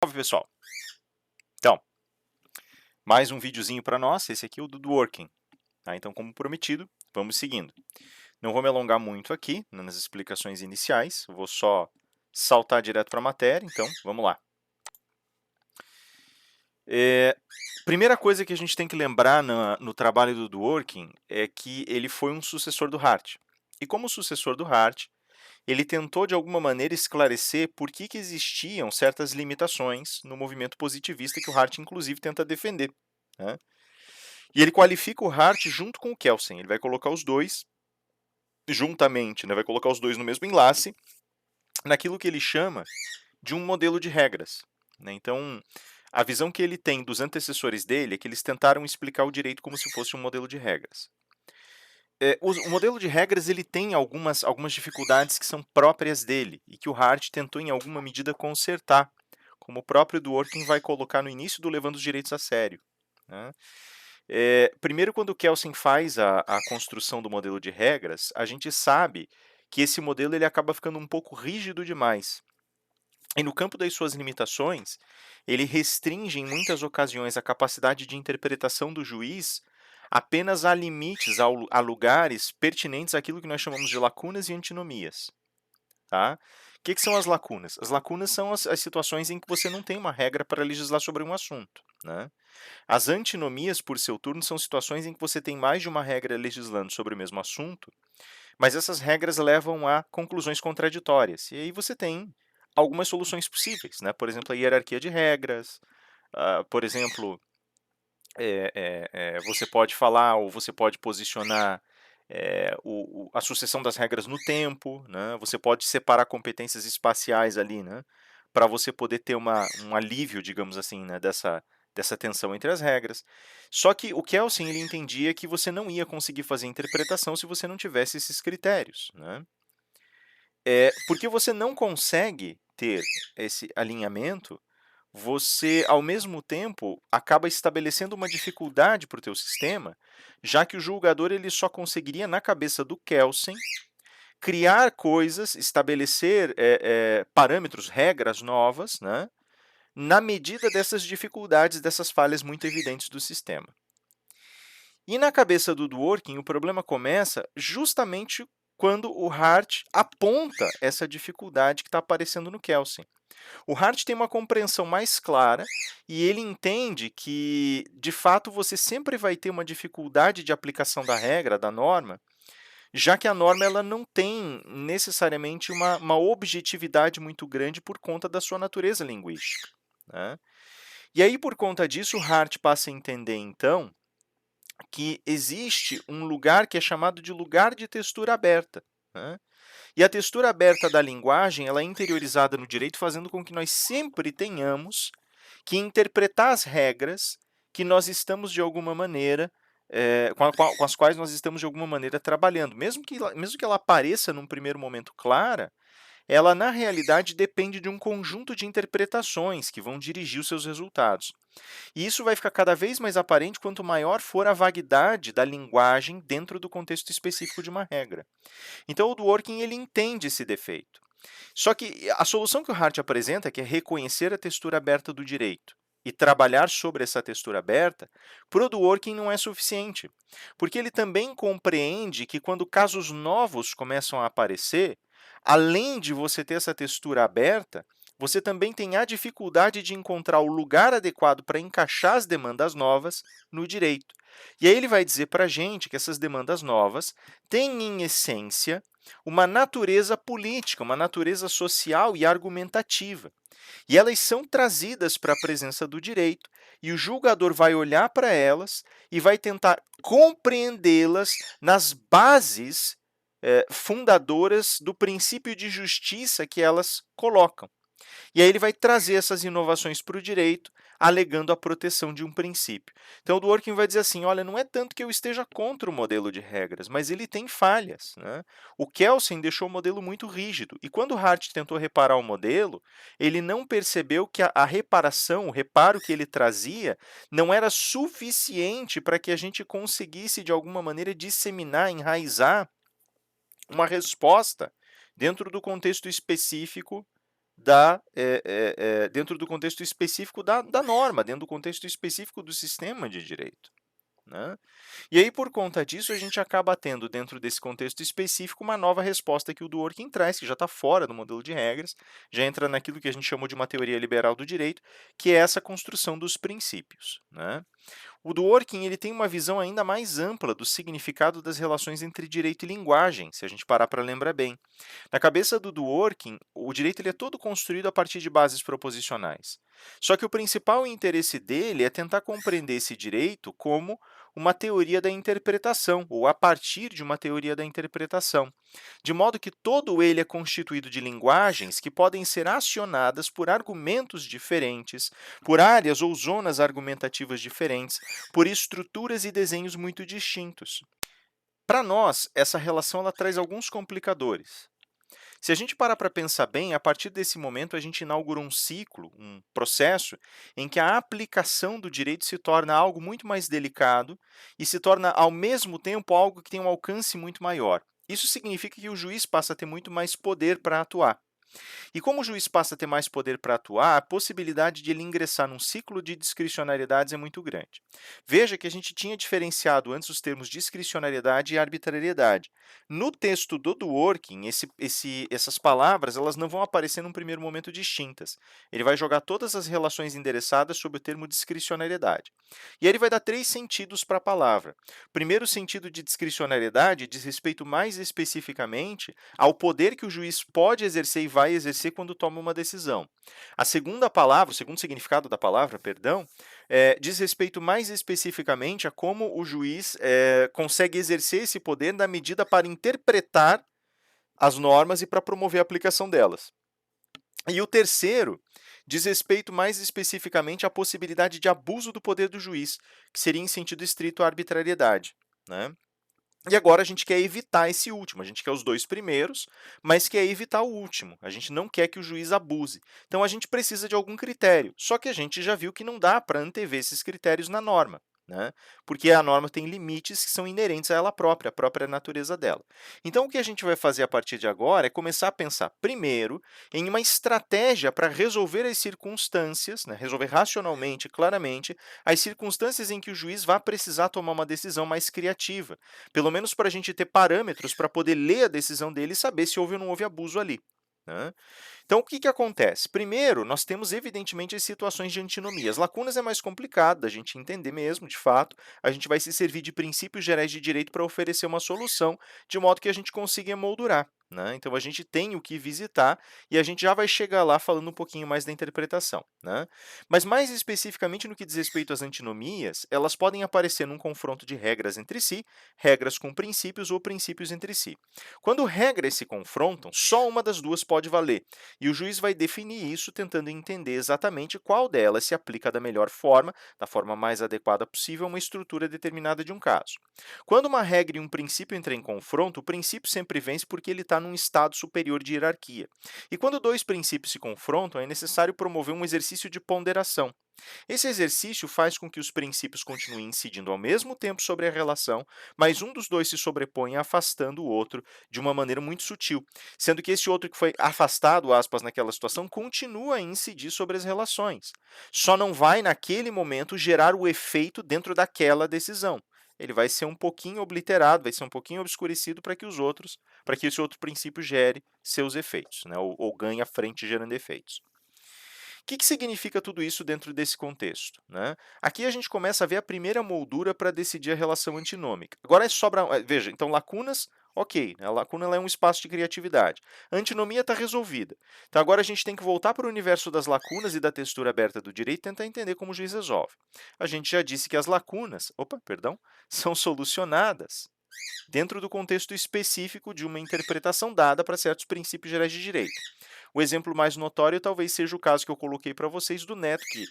Salve, pessoal! Então, mais um videozinho para nós, esse aqui é o do Dworkin, tá? Então, como prometido, vamos seguindo. Não vou me alongar muito aqui nas explicações iniciais, vou só saltar direto para a matéria, então vamos lá. Primeira coisa que a gente tem que lembrar no trabalho do Dworkin é que ele foi um sucessor do Hart. E como sucessor do Hart, ele tentou de alguma maneira esclarecer por que existiam certas limitações no movimento positivista que o Hart inclusive tenta defender, né? E ele qualifica o Hart junto com o Kelsen, ele vai colocar os dois juntamente, né, vai colocar os dois no mesmo enlace, naquilo que ele chama de um modelo de regras, né? Então, a visão que ele tem dos antecessores dele é que eles tentaram explicar o direito como se fosse um modelo de regras. O modelo de regras ele tem algumas dificuldades que são próprias dele e que o Hart tentou em alguma medida consertar, como o próprio Dworkin vai colocar no início do Levando os Direitos a Sério, né? Primeiro, quando o Kelsen faz a construção do modelo de regras, a gente sabe que esse modelo ele acaba ficando um pouco rígido demais. E no campo das suas limitações, ele restringe em muitas ocasiões a capacidade de interpretação do juiz apenas a limites, a lugares pertinentes àquilo que nós chamamos de lacunas e antinomias. Tá? O que são as lacunas? As lacunas são as situações em que você não tem uma regra para legislar sobre um assunto, né? As antinomias, por seu turno, são situações em que você tem mais de uma regra legislando sobre o mesmo assunto, mas essas regras levam a conclusões contraditórias. E aí você tem algumas soluções possíveis, né? Por exemplo, a hierarquia de regras, por exemplo, você pode falar ou você pode posicionar a sucessão das regras no tempo, né? Você pode separar competências espaciais ali, né? Para você poder ter um alívio, digamos assim, né? Dessa tensão entre as regras. Só que o Kelsen ele entendia que você não ia conseguir fazer interpretação se você não tivesse esses critérios, né? Porque você não consegue ter esse alinhamento, você, ao mesmo tempo, acaba estabelecendo uma dificuldade para o teu sistema, já que o julgador ele só conseguiria, na cabeça do Kelsen, criar coisas, estabelecer parâmetros, regras novas, né, na medida dessas dificuldades, dessas falhas muito evidentes do sistema. E na cabeça do Dworkin, o problema começa justamente quando o Hart aponta essa dificuldade que está aparecendo no Kelsen. O Hart tem uma compreensão mais clara e ele entende que, de fato, você sempre vai ter uma dificuldade de aplicação da regra, da norma, já que a norma ela não tem necessariamente uma objetividade muito grande por conta da sua natureza linguística, né? E aí, por conta disso, o Hart passa a entender, então, que existe um lugar que é chamado de lugar de textura aberta, né? E a textura aberta da linguagem ela é interiorizada no direito, fazendo com que nós sempre tenhamos que interpretar as regras que nós estamos, de alguma maneira, com as quais nós estamos, de alguma maneira, trabalhando. Mesmo que ela pareça, num primeiro momento, clara, ela, na realidade, depende de um conjunto de interpretações que vão dirigir os seus resultados. E isso vai ficar cada vez mais aparente quanto maior for a vaguidade da linguagem dentro do contexto específico de uma regra. Então, o Dworkin ele entende esse defeito. Só que a solução que o Hart apresenta, que é reconhecer a textura aberta do direito e trabalhar sobre essa textura aberta, para o Dworkin não é suficiente, porque ele também compreende que quando casos novos começam a aparecer, além de você ter essa textura aberta, você também tem a dificuldade de encontrar o lugar adequado para encaixar as demandas novas no direito. E aí ele vai dizer para a gente que essas demandas novas têm, em essência, uma natureza política, uma natureza social e argumentativa. E elas são trazidas para a presença do direito, e o julgador vai olhar para elas e vai tentar compreendê-las nas bases fundadoras do princípio de justiça que elas colocam. E aí ele vai trazer essas inovações para o direito, alegando a proteção de um princípio. Então, o Dworkin vai dizer assim, olha, não é tanto que eu esteja contra o modelo de regras, mas ele tem falhas, né? O Kelsen deixou o modelo muito rígido, e quando Hart tentou reparar o modelo, ele não percebeu que a reparação, o reparo que ele trazia, não era suficiente para que a gente conseguisse, de alguma maneira, disseminar, enraizar uma resposta dentro do contexto específico dentro do contexto específico da norma, dentro do contexto específico do sistema de direito, né? E aí, por conta disso, a gente acaba tendo, dentro desse contexto específico, uma nova resposta que o Dworkin traz, que já está fora do modelo de regras, já entra naquilo que a gente chamou de uma teoria liberal do direito, que é essa construção dos princípios, né? O Dworkin ele tem uma visão ainda mais ampla do significado das relações entre direito e linguagem, se a gente parar para lembrar bem. Na cabeça do Dworkin, o direito ele é todo construído a partir de bases proposicionais. Só que o principal interesse dele é tentar compreender esse direito como uma teoria da interpretação, ou a partir de uma teoria da interpretação, de modo que todo ele é constituído de linguagens que podem ser acionadas por argumentos diferentes, por áreas ou zonas argumentativas diferentes, por estruturas e desenhos muito distintos. Para nós, essa relação ela traz alguns complicadores. Se a gente parar para pensar bem, a partir desse momento a gente inaugura um ciclo, um processo, em que a aplicação do direito se torna algo muito mais delicado e se torna, ao mesmo tempo, algo que tem um alcance muito maior. Isso significa que o juiz passa a ter muito mais poder para atuar. E como o juiz passa a ter mais poder para atuar, a possibilidade de ele ingressar num ciclo de discricionariedades é muito grande. Veja que a gente tinha diferenciado antes os termos discricionariedade e arbitrariedade. No texto do Dworkin, essas palavras elas não vão aparecer num primeiro momento distintas. Ele vai jogar todas as relações endereçadas sob o termo discricionariedade. E aí ele vai dar três sentidos para a palavra. O primeiro sentido de discricionariedade diz respeito mais especificamente ao poder que o juiz pode exercer e vai exercer quando toma uma decisão. A segunda palavra, o segundo significado da palavra, perdão, diz respeito mais especificamente a como o juiz consegue exercer esse poder na medida para interpretar as normas e para promover a aplicação delas. E o terceiro diz respeito mais especificamente à possibilidade de abuso do poder do juiz, que seria em sentido estrito a arbitrariedade, né? E agora a gente quer evitar esse último, a gente quer os dois primeiros, mas quer evitar o último. A gente não quer que o juiz abuse. Então a gente precisa de algum critério. Só que a gente já viu que não dá para antever esses critérios na norma, né? Porque a norma tem limites que são inerentes a ela própria, a própria natureza dela. Então o que a gente vai fazer a partir de agora é começar a pensar primeiro em uma estratégia para resolver as circunstâncias, né? Resolver racionalmente, claramente, as circunstâncias em que o juiz vai precisar tomar uma decisão mais criativa. Pelo menos para a gente ter parâmetros para poder ler a decisão dele e saber se houve ou não houve abuso ali, né? Então, o que acontece? Primeiro, nós temos, evidentemente, as situações de antinomia. As lacunas é mais complicado da gente entender mesmo, de fato. A gente vai se servir de princípios gerais de direito para oferecer uma solução, de modo que a gente consiga emoldurar, né? Então, a gente tem o que visitar e a gente já vai chegar lá falando um pouquinho mais da interpretação, né? Mas, mais especificamente no que diz respeito às antinomias, elas podem aparecer num confronto de regras entre si, regras com princípios ou princípios entre si. Quando regras se confrontam, só uma das duas pode valer, e o juiz vai definir isso tentando entender exatamente qual delas se aplica da melhor forma, da forma mais adequada possível a uma estrutura determinada de um caso. Quando uma regra e um princípio entram em confronto, o princípio sempre vence porque ele está num estado superior de hierarquia. E quando dois princípios se confrontam, é necessário promover um exercício de ponderação. Esse exercício faz com que os princípios continuem incidindo ao mesmo tempo sobre a relação, mas um dos dois se sobrepõe afastando o outro de uma maneira muito sutil, sendo que esse outro que foi afastado, aspas, naquela situação, continua a incidir sobre as relações. Só não vai, naquele momento, gerar o efeito dentro daquela decisão. Ele vai ser um pouquinho obliterado, vai ser um pouquinho obscurecido para que esse outro princípio gere seus efeitos, né? Ou ganhe a frente gerando efeitos. O que significa tudo isso dentro desse contexto, né? Aqui a gente começa a ver a primeira moldura para decidir a relação antinômica. Agora sobra, veja, então lacunas, ok, né? A lacuna ela é um espaço de criatividade. A antinomia está resolvida. Então agora a gente tem que voltar para o universo das lacunas e da textura aberta do direito e tentar entender como o juiz resolve. A gente já disse que as lacunas, perdão, são solucionadas dentro do contexto específico de uma interpretação dada para certos princípios gerais de direito. O exemplo mais notório talvez seja o caso que eu coloquei para vocês do neto que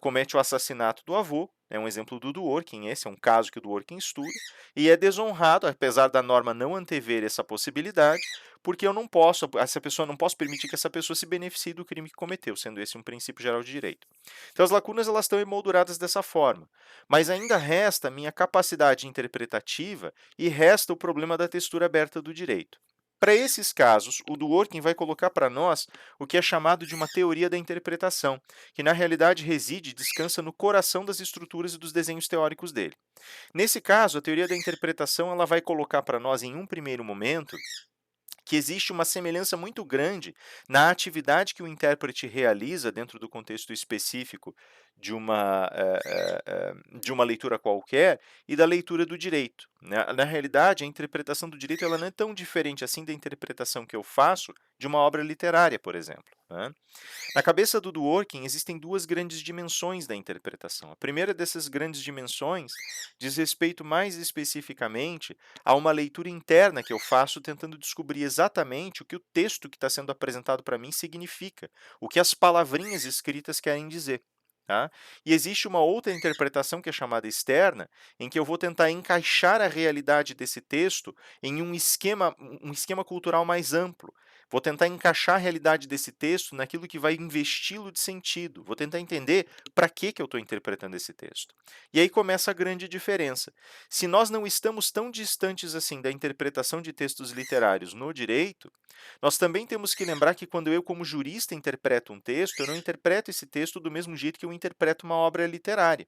comete o assassinato do avô, é um exemplo do Dworkin, esse é um caso que o Dworkin estuda, e é desonrado, apesar da norma não antever essa possibilidade, porque eu não posso, essa pessoa não posso permitir que essa pessoa se beneficie do crime que cometeu, sendo esse um princípio geral de direito. Então as lacunas elas estão emolduradas dessa forma, mas ainda resta a minha capacidade interpretativa e resta o problema da textura aberta do direito. Para esses casos, o Dworkin vai colocar para nós o que é chamado de uma teoria da interpretação, que na realidade reside e descansa no coração das estruturas e dos desenhos teóricos dele. Nesse caso, a teoria da interpretação ela vai colocar para nós, em um primeiro momento, que existe uma semelhança muito grande na atividade que o intérprete realiza dentro do contexto específico de uma leitura qualquer e da leitura do direito, né. Na realidade, a interpretação do direito ela não é tão diferente assim da interpretação que eu faço de uma obra literária, por exemplo, né. Na cabeça do Dworkin existem duas grandes dimensões da interpretação. A primeira dessas grandes dimensões diz respeito mais especificamente a uma leitura interna que eu faço tentando descobrir exatamente o que o texto que está sendo apresentado para mim significa, o que as palavrinhas escritas querem dizer. Tá? E existe uma outra interpretação que é chamada externa, em que eu vou tentar encaixar a realidade desse texto em um esquema cultural mais amplo. Vou tentar encaixar a realidade desse texto naquilo que vai investi-lo de sentido. Vou tentar entender para que eu estou interpretando esse texto. E aí começa a grande diferença. Se nós não estamos tão distantes assim da interpretação de textos literários no direito, nós também temos que lembrar que quando eu, como jurista, interpreto um texto, eu não interpreto esse texto do mesmo jeito que eu interpreto uma obra literária.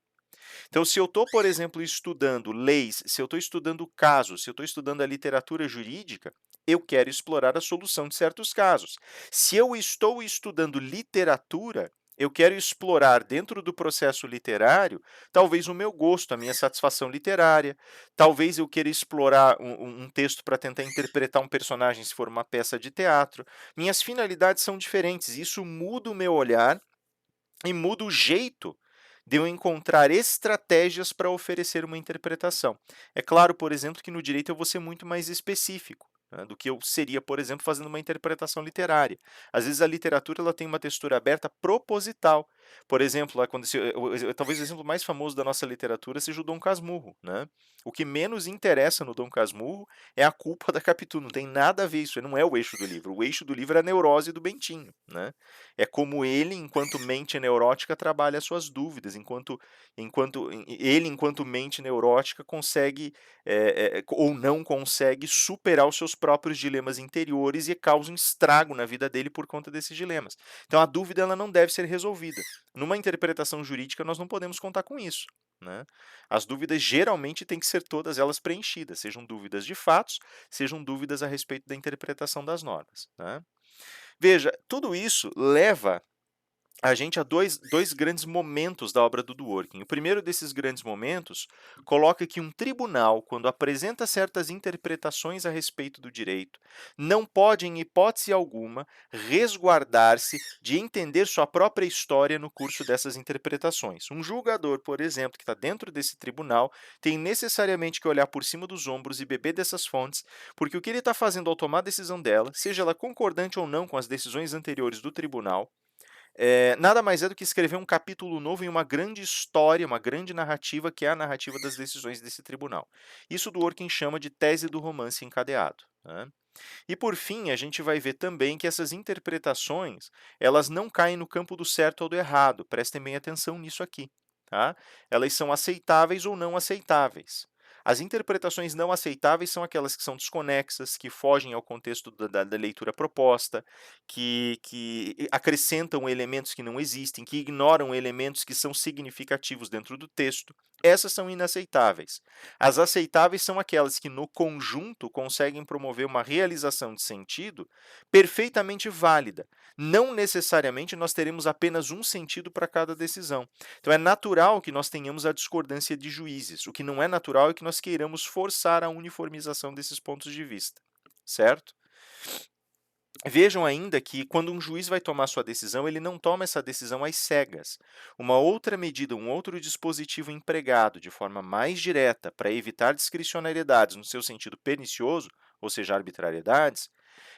Então, se eu estou, por exemplo, estudando leis, se eu estou estudando casos, se eu estou estudando a literatura jurídica, eu quero explorar a solução de certos casos. Se eu estou estudando literatura, eu quero explorar dentro do processo literário, talvez o meu gosto, a minha satisfação literária, talvez eu queira explorar um texto para tentar interpretar um personagem se for uma peça de teatro. Minhas finalidades são diferentes, isso muda o meu olhar e muda o jeito de eu encontrar estratégias para oferecer uma interpretação. É claro, por exemplo, que no direito eu vou ser muito mais específico, né, do que eu seria, por exemplo, fazendo uma interpretação literária. Às vezes a literatura ela tem uma textura aberta proposital. Por exemplo, lá quando talvez o exemplo mais famoso da nossa literatura seja o Dom Casmurro, né? O que menos interessa no Dom Casmurro é a culpa da Capitu, não tem nada a ver isso, não é o eixo do livro. O eixo do livro é a neurose do Bentinho, né? É como ele, enquanto mente neurótica, trabalha as suas dúvidas, enquanto mente neurótica, consegue ou não consegue superar os seus próprios dilemas interiores e causa um estrago na vida dele por conta desses dilemas. Então, a dúvida ela não deve ser resolvida. Numa interpretação jurídica, nós não podemos contar com isso, né? As dúvidas geralmente têm que ser todas elas preenchidas, sejam dúvidas de fatos, sejam dúvidas a respeito da interpretação das normas, né? Veja, tudo isso leva a gente a dois grandes momentos da obra do Dworkin. O primeiro desses grandes momentos coloca que um tribunal, quando apresenta certas interpretações a respeito do direito, não pode, em hipótese alguma, resguardar-se de entender sua própria história no curso dessas interpretações. Um julgador, por exemplo, que está dentro desse tribunal, tem necessariamente que olhar por cima dos ombros e beber dessas fontes, porque o que ele está fazendo ao tomar a decisão dela, seja ela concordante ou não com as decisões anteriores do tribunal, nada mais é do que escrever um capítulo novo em uma grande história, uma grande narrativa, que é a narrativa das decisões desse tribunal. Isso Dworkin chama de tese do romance encadeado, né? E por fim, a gente vai ver também que essas interpretações, elas não caem no campo do certo ou do errado. Prestem bem atenção nisso aqui, tá? Elas são aceitáveis ou não aceitáveis. As interpretações não aceitáveis são aquelas que são desconexas, que fogem ao contexto da leitura proposta, que acrescentam elementos que não existem, que ignoram elementos que são significativos dentro do texto. Essas são inaceitáveis. As aceitáveis são aquelas que, no conjunto, conseguem promover uma realização de sentido perfeitamente válida. Não necessariamente nós teremos apenas um sentido para cada decisão. Então, é natural que nós tenhamos a discordância de juízes. O que não é natural é que nós queiramos forçar a uniformização desses pontos de vista, certo? Vejam ainda que, quando um juiz vai tomar sua decisão, ele não toma essa decisão às cegas. Uma outra medida, um outro dispositivo empregado de forma mais direta para evitar discricionariedades no seu sentido pernicioso, ou seja, arbitrariedades,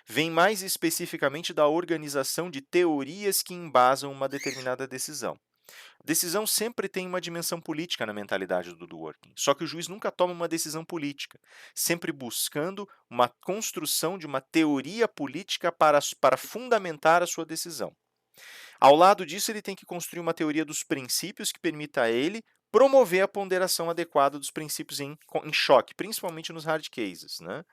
vem mais especificamente da organização de teorias que embasam uma determinada decisão. Decisão sempre tem uma dimensão política na mentalidade do Dworkin, só que o juiz nunca toma uma decisão política, sempre buscando uma construção de uma teoria política para fundamentar a sua decisão. Ao lado disso, ele tem que construir uma teoria dos princípios que permita a ele promover a ponderação adequada dos princípios em choque, principalmente nos hard cases, né?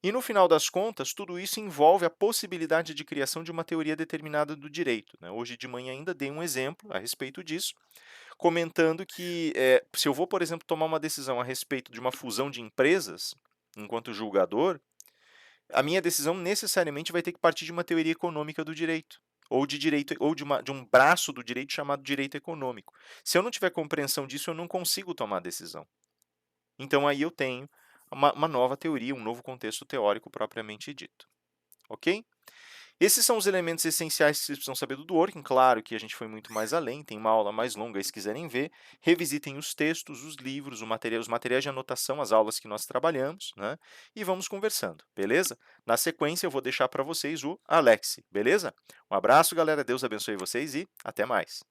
E no final das contas, tudo isso envolve a possibilidade de criação de uma teoria determinada do direito, né? Hoje de manhã ainda dei um exemplo a respeito disso, comentando que se eu vou, por exemplo, tomar uma decisão a respeito de uma fusão de empresas, enquanto julgador, a minha decisão necessariamente vai ter que partir de uma teoria econômica do direito, ou de direito, ou de um braço do direito chamado direito econômico. Se eu não tiver compreensão disso, eu não consigo tomar a decisão. Então aí eu tenho uma nova teoria, um novo contexto teórico propriamente dito. Ok? Esses são os elementos essenciais que vocês precisam saber do Dworkin. Claro que a gente foi muito mais além, tem uma aula mais longa aí se quiserem ver. Revisitem os textos, os livros, os materiais de anotação, as aulas que nós trabalhamos, né? E vamos conversando, beleza? Na sequência, eu vou deixar para vocês o Alex, beleza? Um abraço, galera, Deus abençoe vocês e até mais.